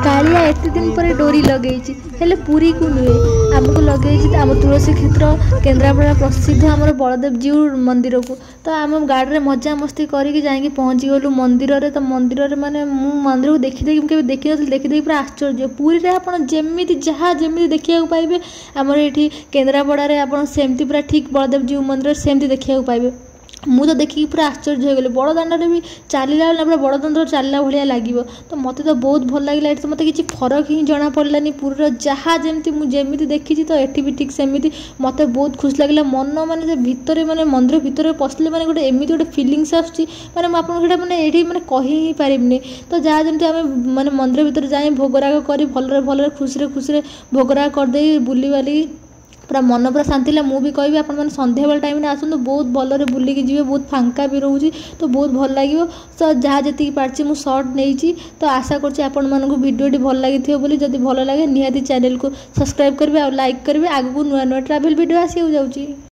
कालिया एते दिन पर डोरी लगे पुरी को नुहे आमको लगे आम तुलसी क्षेत्र केन्द्रापड़ा प्रसिद्ध आम बलदेव जीउ मंदिर को तो आम गाड़ी में मजा मस्ती करके जाकि पहुँची गलु मंदिर रे तो मंदिर रे माने मंदिर को देखी देखी नी देखी पूरा आश्चर्य पुरी रे आप जमी जहाँ जमी देखा पाइबे आमर ये केन्द्रापड़ा रे आप सेमती पूरा ठीक बलदेव जीउ मंदिर सेमती देखा पाइबे मुझे देखिए पूरा आश्चर्य हो गली बड़दाण्ड भी चलला पूरा बड़दाण्ड चलला भाया लगे तो मत तो बहुत भल लगे तो मत कि फरक ही जना पड़ानी पूरा जहाँ जमी मुझे देखी तो ये भी ठीक सेमती मत बहुत खुश लगे मन माने भितर माने मंदिर भितर पशिले माने गोटे एमती गोटे फिलिंगस आसूँ मैंने मुझे मैंने ये मैंने कही ही पारिनी तो जहाँ जमी आम मैंने मंदिर भितर जाए भोगराग कर भल खुशी खुशी भोगराग करदे बुली बाली पूरा मन पूरा शांति ला मुझे कहि आप संध्या बेल टाइम आसतु बहुत भलरे बुलिकी जी बहुत फांका भी रोचे तो बहुत भल लगे तो जहाँ जी पार्टी मुझे सर्ट नहीं तो आशा करीडियोटी भल लगी जदि भल लगे निहाती चैनल को सब्सक्राइब करेंगे और लाइक करेंगे आगू नुआ नुआ ट्रैवल वीडियो आसो जाऊँगी।